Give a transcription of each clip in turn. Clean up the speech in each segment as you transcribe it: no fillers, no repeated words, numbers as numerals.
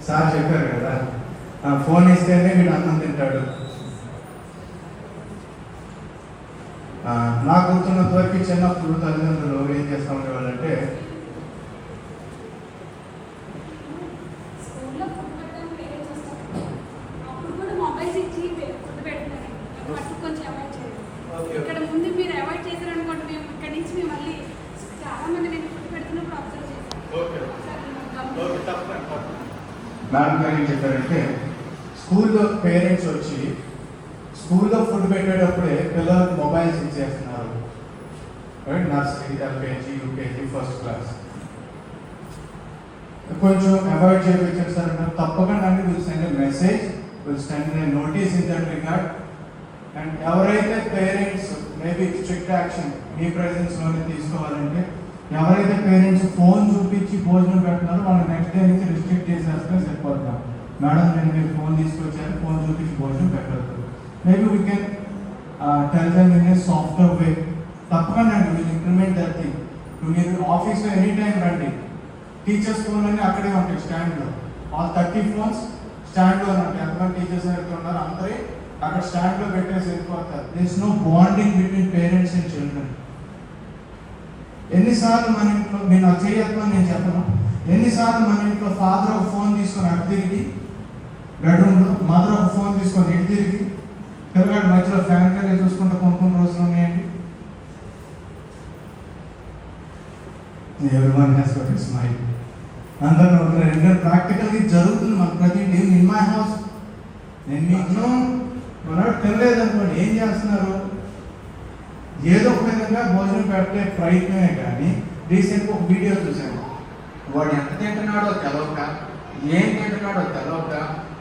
Sir చెప్పారు కదా, phone ఇస్తేనే వీడు అన్నం తింటాడు. నాకు గుర్తున్నంత వరకు చిన్నప్పుడు తల్లిదండ్రులు ఏం చేస్తూ ఉండేవాళ్ళంటే ఇక్కడ ముందు మీరు అవాయిడ్ చేశారు అనుకోండి, మేము ఇక్కడ నుంచి మేము మళ్ళీ చాలా మంది నేను ఫుడ్ పెడుతున్నప్పుడు అబ్జర్వ్ చేశాను. మేడం గారు ఏం చెప్పారంటే స్కూల్లో పేరెంట్స్ వచ్చి స్కూల్లో ఫుడ్ పెట్టేటప్పుడే పిల్లలకు మొబైల్స్ ఇచ్చేస్తున్నారు. Nursery, LKG, UKG, first class. కొంచెం అవాయిడ్ చేయించారు. తప్పకుండా will send a message, will send a notice in that regard. And ఎవరైతే పేరెంట్స్ మేబీ స్ట్రిక్ట్ యాక్షన్ మీ ప్రెజెన్స్లోనే తీసుకోవాలంటే, ఎవరైతే పేరెంట్స్ ఫోన్ చూపించి భోజనం పెడుతున్నారో వాళ్ళు నెక్స్ట్ డే నుంచి రిస్ట్రిక్ట్ చేసేస్తే సరిపోతాం. మేడం నేను మీరు ఫోన్ తీసుకొచ్చాను, ఫోన్ చూపించి భోజనం పెట్టద్దు. Maybe we can tell them in a software way. తప్పకుండా విల్ ఇంప్లిమెంట్ దట్ థింగ్. మీరు ఆఫీస్లో ఎనీ టైం రండి, టీచర్స్ ఫోన్ అన్నీ అక్కడే ఉంటాయి స్టాండ్లో. ఆల్ 30 ఫోన్స్ స్టాండ్లో ఉంటాయి. ఎంతమంది టీచర్స్ అయితే ఉన్నారో అందరి అక్కడ స్టాండ్లో పెట్టేసి వెళ్ళిపోతారు. There is no bonding between parents and children. ఎన్నిసార్లు మన ఇంట్లో నేను అది చేయొద్దని నేను చెప్పను, ఎన్నిసార్లు మన ఇంట్లో ఫాదర్ ఒక ఫోన్ తీసుకొని అటు తిరిగి బెడ్రూమ్లో, మదర్ ఒక ఫోన్ తీసుకొని ఇటు తిరిగి పిల్లగాడు మధ్యలో ఫ్యాన్ కర్రీ చూసుకుంటూ కొనుక్కున్న రోజులు ఉన్నాయండి. Everyone has got a smile. అందరూ ఎందుకంటే ప్రాక్టికల్గా జరుగుతుంది మన ప్రతి ఇన్ మై హౌస్. నేను మీకు మనవాడు తినలేదనుకోండి, ఏం చేస్తున్నారు? ఏదో ఒక విధంగా భోజనం పెట్టే ప్రయత్నమే. కానీ రీసెంట్గా ఒక వీడియో చూశాను, వాడు ఎంత తింటున్నాడో తెలవక, ఏం తింటున్నాడో తెలవక,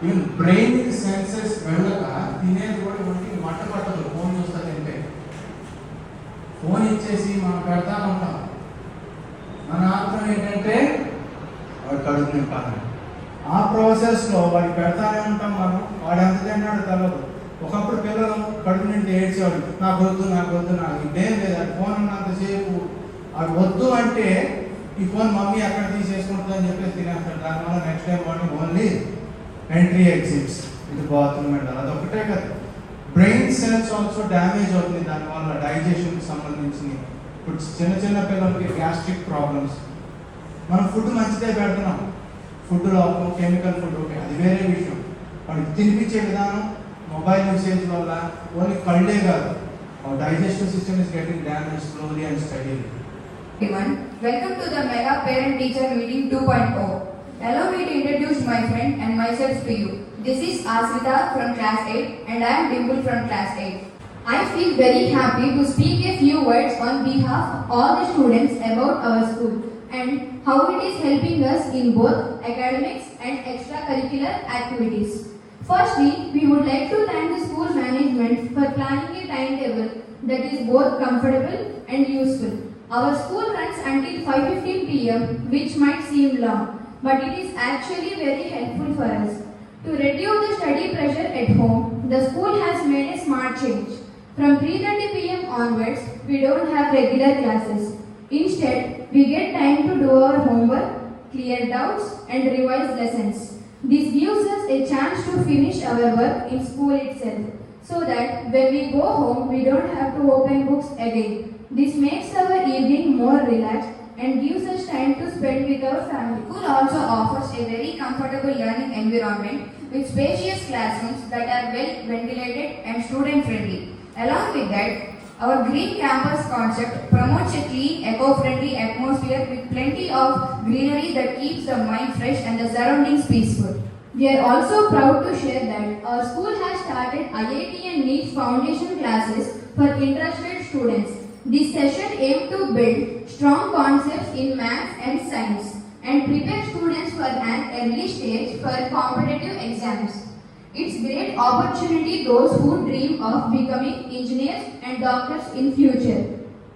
ఈవెన్ బ్రెయిన్ సెన్సెస్ వెళ్ళక తినేది కూడా ఉండి మట్ట పట్టదు. ఫోన్ చూస్తా తింటే ఫోన్ ఇచ్చేసి మనం పెడతా ఉంటాం. మన ఆత్రం ఏంటంటే వాడు కడుపు నింపాలి. ఆ ప్రాసెస్లో వాడికి పెడతానే ఉంటాం మనం. వాడు ఎంత తిన్నాడో తెలవదు. ఒకప్పుడు పిల్లలు కడుపు నిండి ఏడ్చేవాడు, నాకు వద్దు నాకు వద్దు, నాకు ఇదేం లేదు. అది ఫోన్ ఉన్నంతసేపు అది వద్దు అంటే ఈ ఫోన్ మమ్మీ అక్కడ తీసేసుకుంటుంది అని చెప్పేసి తినేస్తాడు. దానివల్ల next time morning only entry exits, ఇది బాత్రూమ్ అంటారు. అదొకటే కదా, బ్రెయిన్ సెల్స్ ఆల్సో డ్యామేజ్ అవుతుంది దానివల్ల. డైజెషన్కి సంబంధించి ఇప్పుడు చిన్న చిన్న పిల్లలకి గ్యాస్ట్రిక్ ప్రాబ్లమ్స్. మనం ఫుడ్ మంచిదే పెడుతున్నాం, ఫుడ్ లోపం కెమికల్ ఫుడ్, ఓకే, అది వేరే విషయం. వాడికి తినిపించే విధానం, మొబైల్ యూసేజ్ వల్ల ఓన్లీ కళ్ళే కాదు, our digestive system is getting damaged slowly and steadily. Everyone, welcome to the Mega Parent Teacher Meeting 2.0. Allow me to introduce my friend and myself to you. This is Asmita from class 8 and I am Dimple from class 8. I feel very happy to speak a few words on behalf of all the students about our school and how it is helping us in both academics and extracurricular activities. Firstly, we would like to thank the school management for planning a timetable that is both comfortable and useful. Our school runs until 5:15 p.m., which might seem long, but it is actually very helpful for us. To reduce the study pressure at home, the school has made a smart change. From 3:30 p.m. onwards, we don't have regular classes. Instead, we get time to do our homework, clear doubts, and revise lessons. This gives us a chance to finish our work in school itself, so that when we go home, we don't have to open books again. This makes our evening more relaxed and gives us time to spend with our family. School also offers a very comfortable learning environment with spacious classrooms that are well ventilated and student friendly. Along with that, our green campus concept promotes a clean, eco-friendly atmosphere with plenty of greenery that keeps the mind fresh and the surroundings peaceful. We are also proud to share that our school has started IIT and NEET foundation classes for interested students. This session aims to build strong concepts in maths and science and prepare students for an early stage for competitive exams. It's great opportunity those who dream of becoming engineers and doctors in future.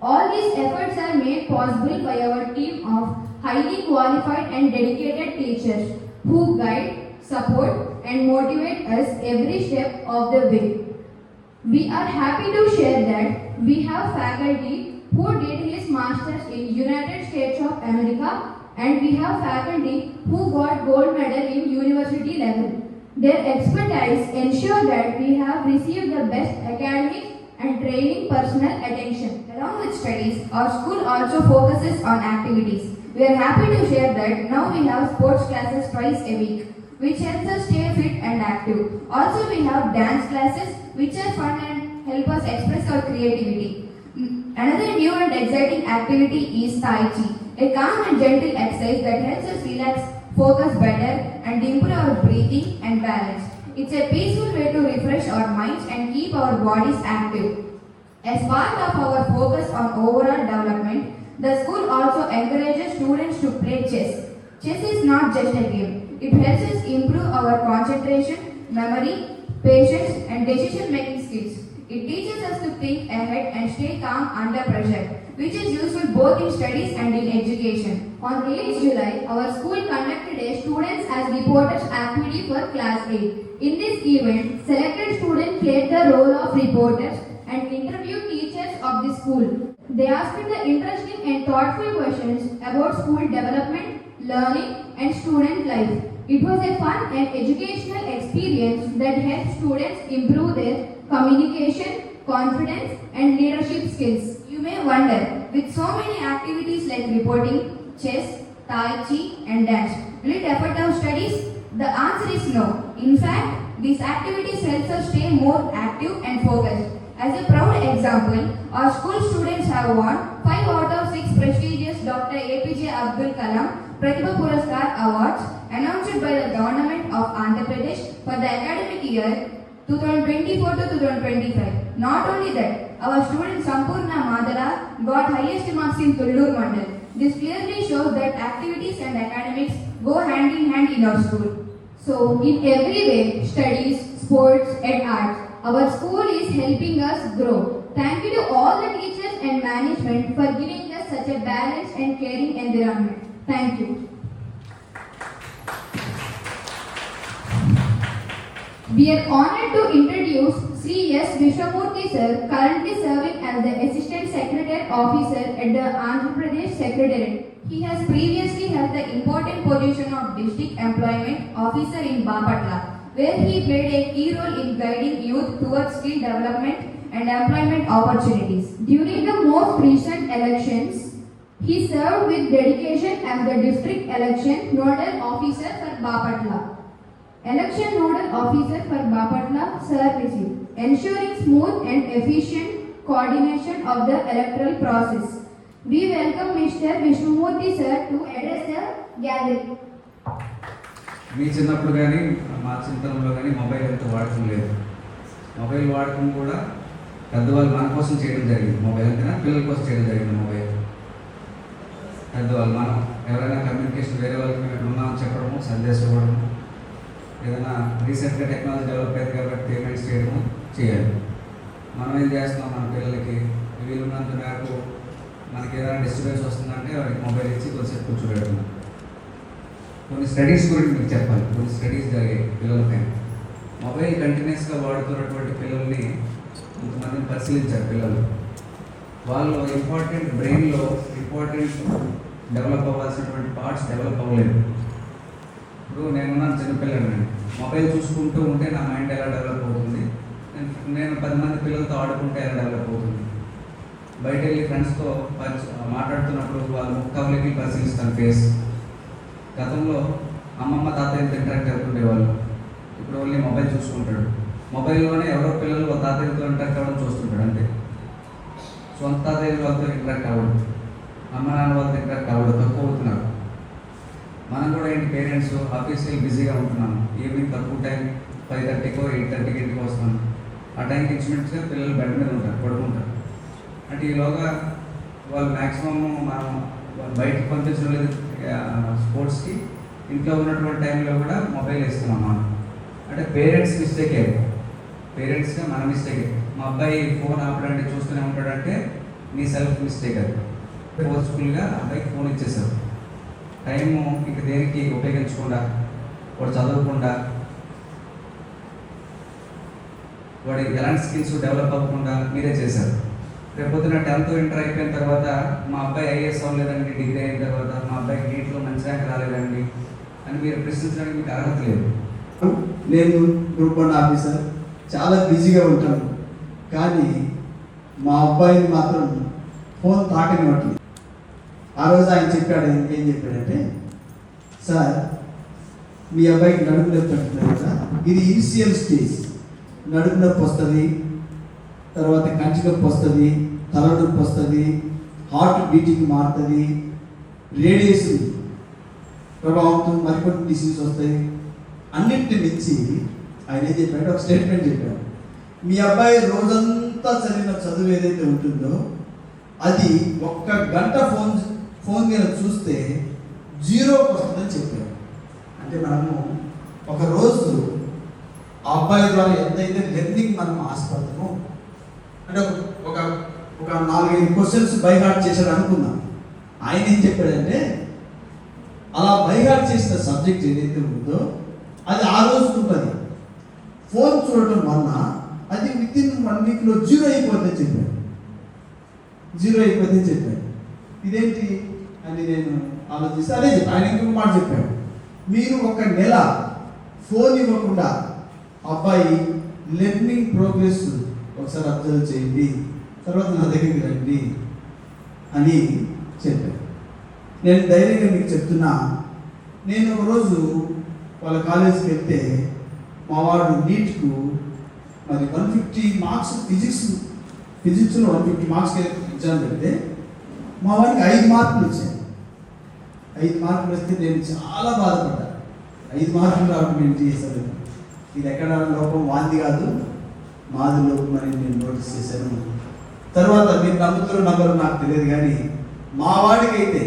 All these efforts are made possible by our team of highly qualified and dedicated teachers who guide, support and motivate us every step of the way. We are happy to share that we have faculty who did his masters in United States of America and we have faculty who got gold medal in university level. Their expertise ensure that we have received the best academic and training personal attention. Along with studies, our school also focuses on activities. We are happy to share that now we have sports classes twice a week, which helps us stay fit and active. Also, we have dance classes, which are fun and help us express our creativity. Another new and exciting activity is Tai Chi, a calm and gentle exercise that helps us relax, focus better, and improve our breathing and balance. It's a peaceful way to refresh our minds and keep our bodies active. As part of our focus on overall development, the school also encourages students to play chess. Chess is not just a game. It helps us improve our concentration, memory, patience, and decision-making skills. It teaches us to think ahead and stay calm under pressure, which is useful both in studies and in education. On 8th July, our school conducted a Students as Reporters activity for Class 8. In this event, selected students played the role of reporters and interviewed teachers of the school. They asked the interesting and thoughtful questions about school development, learning, and student life. It was a fun and educational experience that helped students improve their communication, confidence, and leadership skills. You may wonder, with so many activities like reporting, chess, Tai Chi, and dance, will it affect our studies? The answer is no. In fact, these activities help us stay more active and focused. As a proud example, our school students have won 5 out of 6 prestigious Dr. APJ Abdul Kalam Pratibha Puraskar Awards announced by the Government of Andhra Pradesh for the academic year 2024 to 2025. Not only that, our student Sampurna Madala got highest marks in Tullur Mandal. This clearly shows that activities and academics go hand in hand in our school. So, in every way, studies, sports, and arts, our school is helping us grow. Thank you to all the teachers and management for giving us such a balanced and caring environment. Thank you. We are honored to introduce Sri S. Vishwamurthy sir, currently serving as the Assistant Secretariat Officer at the Andhra Pradesh Secretariat. He has previously held the important position of District Employment Officer in Bapatla, where he played a key role in guiding youth towards skill development and employment opportunities. During the most recent elections, he served with dedication as the District Election Nodal Officer for Bapatla. Election Nodal Officer for Bapatla service, ensuring smooth and efficient coordination of the electoral process. We welcome Mr. Vishwamurthy sir to address the gathering. మీ చిన్నప్పుడు కానీ మా చిన్నతనంలో కానీ mobile ఎంత వాడకం లేదు. Mobile వాడకం కూడా పెద్దవాళ్ళు మన కోసం చేయడం జరిగింది. మొబైల్ అంతేనా పిల్లల కోసం చేయడం జరిగింది. మొబైల్ పెద్దవాళ్ళు మనం ఎవరైనా కమ్యూనికేషన్ వేరే వాళ్ళకి మేము ఇక్కడ ఉన్నామని చెప్పడము, సందేశం ఇవ్వడము, ఏదైనా రీసెంట్గా టెక్నాలజీ డెవలప్ అయింది కాబట్టి పేమెంట్స్ చేయడము చేయాలి. మనం ఏం చేస్తున్నాం, మన పిల్లలకి వీలున్నంత మేరకు మనకి ఏదైనా డిస్టర్బెన్స్ వస్తుందంటే వాడికి మొబైల్ ఇచ్చి కొద్దిసేపు కూర్చోబెడుతున్నాం. కొన్ని స్టడీస్ గురించి మీకు చెప్పాలి. కొన్ని స్టడీస్ జరిగాయి పిల్లలపై. మొబైల్ కంటిన్యూస్గా వాడుతున్నటువంటి పిల్లల్ని కొంతమందిని పరిశీలించారు. పిల్లలు వాళ్ళు ఇంపార్టెంట్ బ్రెయిన్లో ఇంపార్టెంట్ డెవలప్ అవ్వాల్సినటువంటి పార్ట్స్ డెవలప్ అవ్వలేదు. ఇప్పుడు నేనున్నాను చిన్నపిల్లలు, మొబైల్ చూసుకుంటూ ఉంటే నా మైండ్ ఎలా డెవలప్ అవుతుంది, నేను 10 మంది పిల్లలతో ఆడుకుంటే ఎలా డెవలప్ అవుతుంది, బయట వెళ్ళి ఫ్రెండ్స్తో మాట్లాడుతున్నప్పుడు వాళ్ళ ముఖాలకి పరిశీలిస్తాను ఫేస్. గతంలో అమ్మమ్మ తాతయ్యతో ఇంటరాక్ట్ అవుతుండేవాళ్ళు, ఇప్పుడు ఓన్లీ మొబైల్ చూసుకుంటాడు. మొబైల్లోనే ఎవరో పిల్లలు వాళ్ళ తాతయ్యతో ఇంటరాక్ట్ అవ్వడం చూస్తుంటాడు అంతే. సొంత తాతయ్య వాళ్ళతో ఇంటరాక్ట్ అవ్వడం, అమ్మ నాన్న వాళ్ళతో ఇంటరాక్ట్ అవ్వడం తక్కువ అవుతున్నారు. మనం కూడా ఏంటి పేరెంట్స్ ఆఫీస్కి బిజీగా ఉంటున్నాము. ఈవినింగ్ తక్కువ టైం 5:30కో 8:30కి ఇంటికి వస్తున్నాను. ఆ టైంకి ఇన్స్ట్రుమెంట్స్గా పిల్లలు బెడ్ మీద ఉంటారు, పడుకుంటారు. అంటే ఈలోగా వాళ్ళు మ్యాక్సిమం మనం బయటకు పంపించడం లేదు స్పోర్ట్స్కి. ఇంట్లో ఉన్నటువంటి టైంలో కూడా మొబైల్ ఇస్తున్నాం మనం. అంటే పేరెంట్స్ మిస్టేకే, పేరెంట్స్గా మన మిస్టేకే. మా అబ్బాయి ఫోన్ ఆపడంటే చూస్తూనే ఉంటాడంటే నీ సెల్ఫ్ మిస్టేక్. అది ఫోర్స్ఫుల్గా అబ్బాయికి ఫోన్ ఇచ్చేసారు. టైము ఇంక దేనికి ఉపయోగించకుండా, వాడు చదవకుండా, వాడికి ఎలాంటి స్కిల్స్ డెవలప్ అవ్వకుండా మీరే చేశారు. రేపొద్దున 10th ఇంటర్ అయిపోయిన తర్వాత మా అబ్బాయి ఐఏఎస్ అవ్వలేదండి, డిగ్రీ అయిన తర్వాత మా అబ్బాయికి నీట్లో మంచి ర్యాంక్ రాలేదండి అని మీరు ప్రశ్నించడానికి మీకు అర్హత లేదు. నేను గ్రూప్ 1 ఆఫీసర్, చాలా బిజీగా ఉంటాను, కానీ మా అబ్బాయిని మాత్రం ఫోన్ తాకనివ్వట్లేదు. ఆ రోజు ఆయన చెప్పాడు, ఏం చెప్పాడంటే, సార్ మీ అబ్బాయికి నడుము నొప్పి అంటున్నారు కదా, ఇది ఇనిషియల్ స్టేజ్. నడుము నొప్పి వస్తుంది, తర్వాత కంటి నొప్పి వస్తుంది, తలనొప్పి వస్తుంది, హార్ట్ బీటింగ్ మారుతుంది, రేడియేషన్ ప్రభావంతో మరికొన్ని డిసీజ్ వస్తాయి. అన్నింటిని మించి ఆయన ఏం చెప్పాడు, ఒక స్టేట్మెంట్ చెప్పాడు, మీ అబ్బాయి రోజంతా చదివిన చదువు ఏదైతే ఉంటుందో అది 1 గంట ఫోన్ మీద చూస్తే 0కి వస్తుందని చెప్పాడు. అంటే మనము ఒక రోజు ఆ అబ్బాయి ద్వారా ఎంతైతే లెర్నింగ్ మనం ఆశపడతామో, అంటే ఒక 4-5 క్వశ్చన్స్ బైహార్ట్ చేశాడు అనుకుందాం. ఆయన ఏం చెప్పాడంటే, అలా బైహార్ట్ చేసిన సబ్జెక్ట్ ఏదైతే ఉందో అది ఆ రోజు ఉంటుంది, ఫోన్ చూడటం వలన అది వితిన్ 1 వీక్లో 0 అయిపోతుందని చెప్పాడు. 0 అయిపోతుందని చెప్పాడు. ఇదేంటి అని నేను ఆలోచిస్తే అదే చెప్పాను. ఆయన ఇంకొక మాట చెప్పాడు, మీరు 1 నెల ఫోన్ ఇవ్వకుండా అబ్బాయి లెర్నింగ్ ప్రోగ్రెస్ ఒకసారి అబ్జర్వ్ చేయండి, తర్వాత నా దగ్గరికి రండి అని చెప్పాను. నేను ధైర్యంగా మీకు చెప్తున్నా, నేను ఒకరోజు వాళ్ళ కాలేజీకి వెళ్తే మా వాడు నీట్కు మరి 150 మార్క్స్ ఫిజిక్స్లో 150 మార్క్స్ ఎగ్జామ్ పెడితే మా వాడికి 5 మార్కులు వచ్చాయి. 5 మార్కులు వస్తే నేను చాలా బాధపడ్డా. 5 మార్కులు రావడం నేను చేశాను, ఇది ఎక్కడ లోపం వాంది కాదు, మాది లోపం అని నేను నోటీస్ చేశాను. తర్వాత మీరు నమ్ముతారో నమ్మరో నాకు తెలియదు, కానీ మా వాడికి అయితే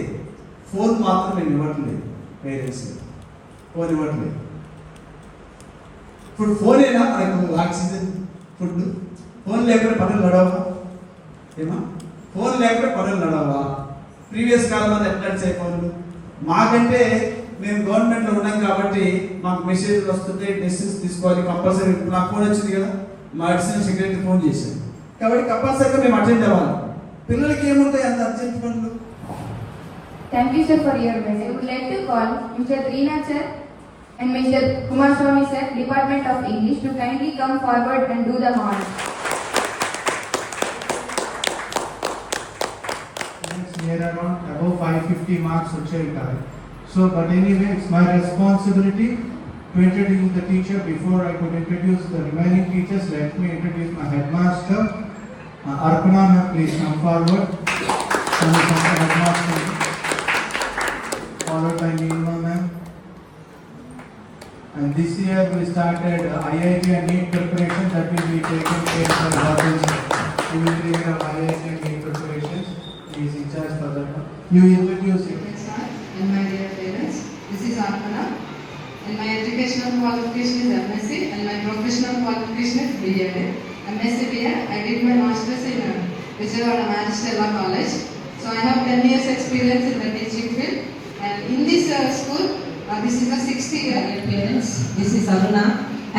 ఫోన్ మాత్రం నేను ఇవ్వట్లేదు. పేరెంట్స్ ఫోన్ ఇవ్వట్లేదు. ఇప్పుడు ఫోనేనా మనకు ఆక్సిజన్, ఫుడ్? ఫోన్ లేకుండా పనులు నడవా? ఏమా ఫోన్ లేకుండా పనులు నడవా? ప్రీవియస్ కాలంలో ఎట్లా నడిచే పనులు? మాకంటే మేము గవర్నమెంట్లో ఉన్నాం కాబట్టి మాకు మెసేజ్ వస్తుంది, డెసిషన్స్ తీసుకోవాలి కంపల్సరీ. నాకు ఫోన్ వచ్చింది కదా, మా అడిషనల్ సెక్రటరీ ఫోన్ చేశాను కాబట్టి కంపల్సరీగా మేము అటెండ్ అవ్వాలి. పిల్లలకి ఏముంటాయి అంత అర్జెంట్ పనులు? Thank you, sir, for your message. I would like to call Mr. Trinath sir and Mr. Kumaraswamy sir, Department of English, to kindly come forward and do the honor. Near around above 550 marks వచ్చాయి కాదు. So but anyway, it's my responsibility to introduce the teacher. Before I could introduce the remaining teachers, let me introduce my headmaster. Arpana ma'am, please come forward. Headmaster, followed by Neelma ma'am. And this year we started IIT and NEET preparation that will be taken care by Bhavin. He will take up IIT and NEET preparations. He is in charge for that. You introduce him. And my dear parents, this is Arpana, and my educational qualification is MSc and my professional qualification is B.Ed. MSc B.Ed, I did my masters in Vijayawada Magistella College. So I have 10 years experience in the teaching field, and in this school, this is the 6th year. Dear parents, this is Aruna.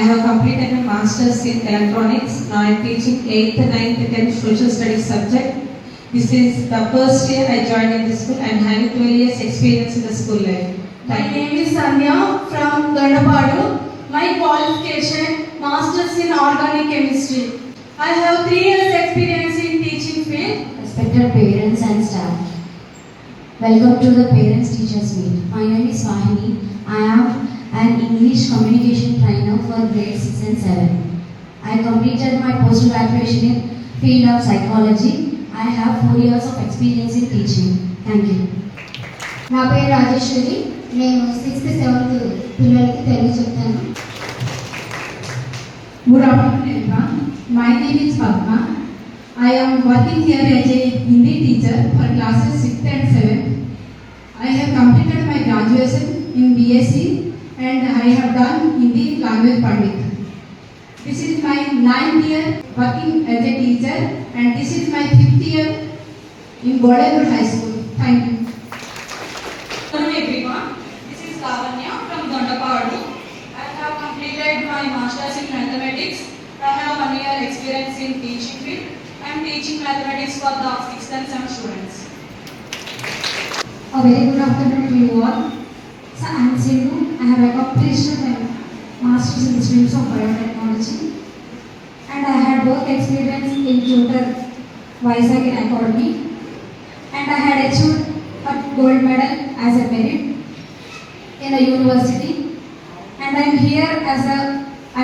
I have completed my masters in electronics. Now I am teaching 8th, 9th, 10th social studies subject. This is the first year I joined in this school. I am having 12 years experience in the school life. My name is Sanya from Gandapadu. My qualification, Masters in Organic Chemistry. I have 3 years experience in teaching field. Respected parents and staff, welcome to the Parents Teachers Meet. My name is Vahini. I am an English communication trainer for grade 6 and 7. I completed my post-graduation in field of psychology. I have 4 years of experience in teaching. Thank you. నా పేరు రాజేశ్వరి. నేను 6th 7th పిల్లలకి తెలుగు చెప్తాను. Good afternoon, everyone. My name is Padma. I am working here as a Hindi teacher for classes 6th and 7th. I have completed my graduation in BSc and I have done Hindi language Pandit. This is my 9th year working as a teacher and this is my 5th year in Godalur High School. Thank you. Hello everyone, this is Lavanya from Gandapadu. I have completed my masters in mathematics. I have 1 year experience in teaching field. I am teaching mathematics for the 6th and 7th students. A very good afternoon to you all. So I am Sindhu. I have accomplished my master's in the streams of biotechnology, and I had work experience in tutor Vizag Academy, and I had achieved a gold medal as a merit in a university, and I am here as I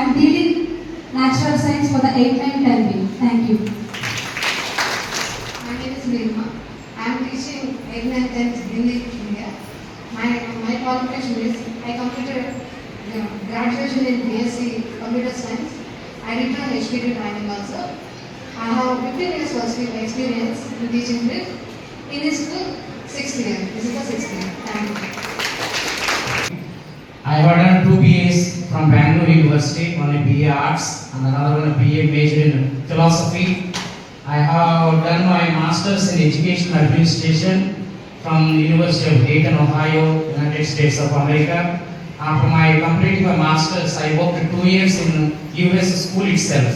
am dealing natural science for the 8th and 10th. Thank you. My name is Nirma. I am teaching 8th and 10th Hindi India. My qualification is I completed graduation in BSc Computer Science. I did an HPT training also. I have 15 years of experience in teaching field. In this school, 6th year. This is the 6th year. Thank you. I have done 2 BAs from Bangalore University, one a BA Arts and another one a BA major in Philosophy. I have done my Masters in Education Administration from the University of Dayton, Ohio, United States of America. After my completing my Masters, I worked 2 years in US school itself.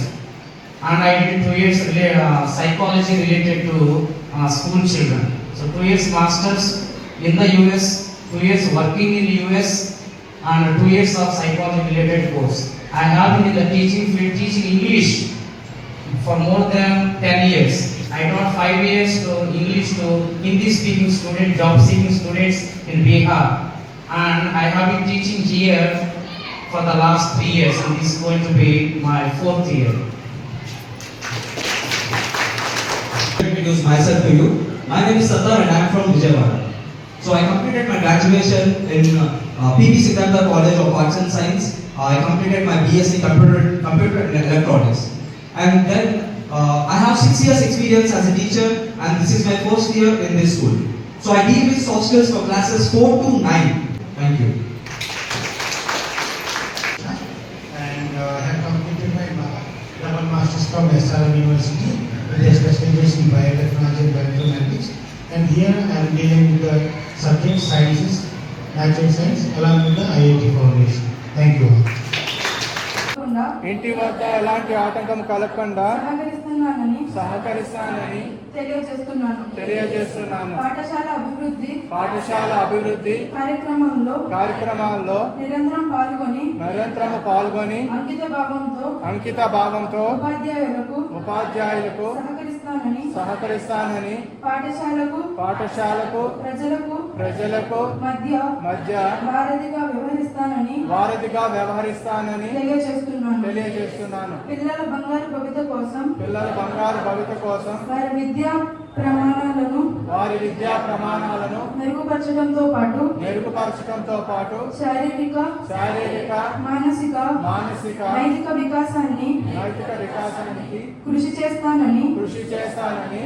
And I did 2 years psychology related to school children. So 2 years Masters in the US, 2 years working in the US, and 2 years of psychology related course. I have been in the teaching field, teaching English for more than 10 years. I taught 5 years to English to Hindi speaking students, job seeking students in Bihar. And I have been teaching here for the last 3 years, and this is going to be my 4th year. Let me introduce myself to you. My name is Sattar and I am from Vijayawada. So I completed my graduation in P.V. Siddhartha College of Arts and Science. I completed my BSc Computer and Electronics. And then I have 6 years experience as a teacher, and this is my 1st year in this school. So I deal with soft skills for classes 4 to 9. Thank you. And I have completed my double masters from SRM University with a specialization in biotechnology and bioinformatics. And here I am dealing with the subject sciences, natural science, along with the IIT Foundation. Thank you. ఇంటి వద్ద ఎలాంటి ఆటంకం కలగకుండా సహకరిస్తానని తెలియజేస్తున్నాను. పాఠశాల అభివృద్ధి కార్యక్రమాల్లో నిరంతరం పాల్గొని అంకిత భావంతో ఉపాధ్యాయులకు సహకరిస్తానని పాఠశాలకు ప్రజలకు మధ్య వారధిగా వ్యవహరిస్తానని తెలియజేస్తున్నాను. పిల్లల బంగారు భవిత కోసం వారి విద్యా ప్రమాణాలను మెరుగుపరచడంతో పాటు శారీరక మానసిక నైతిక వికాసానికి కృషి చేస్తానని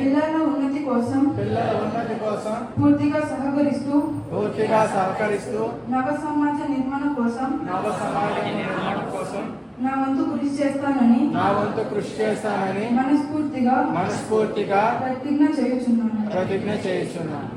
పిల్లల ఉన్నతి కోసం పూర్తిగా సహకరిస్తూ నవ సమాజ నిర్మాణం కోసం నా వంతు కృషి చేస్తానని మనస్ఫూర్తిగా ప్రతిజ్ఞ చేయుచున్నాను.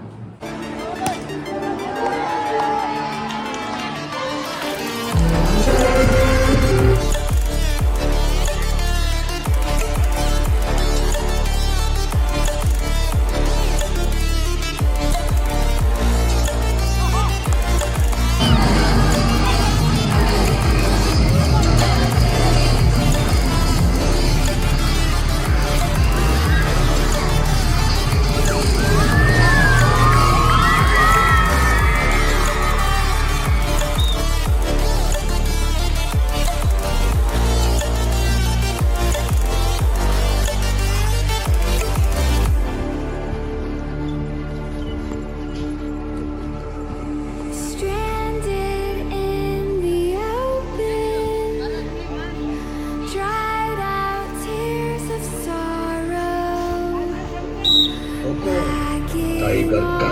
टाइगर का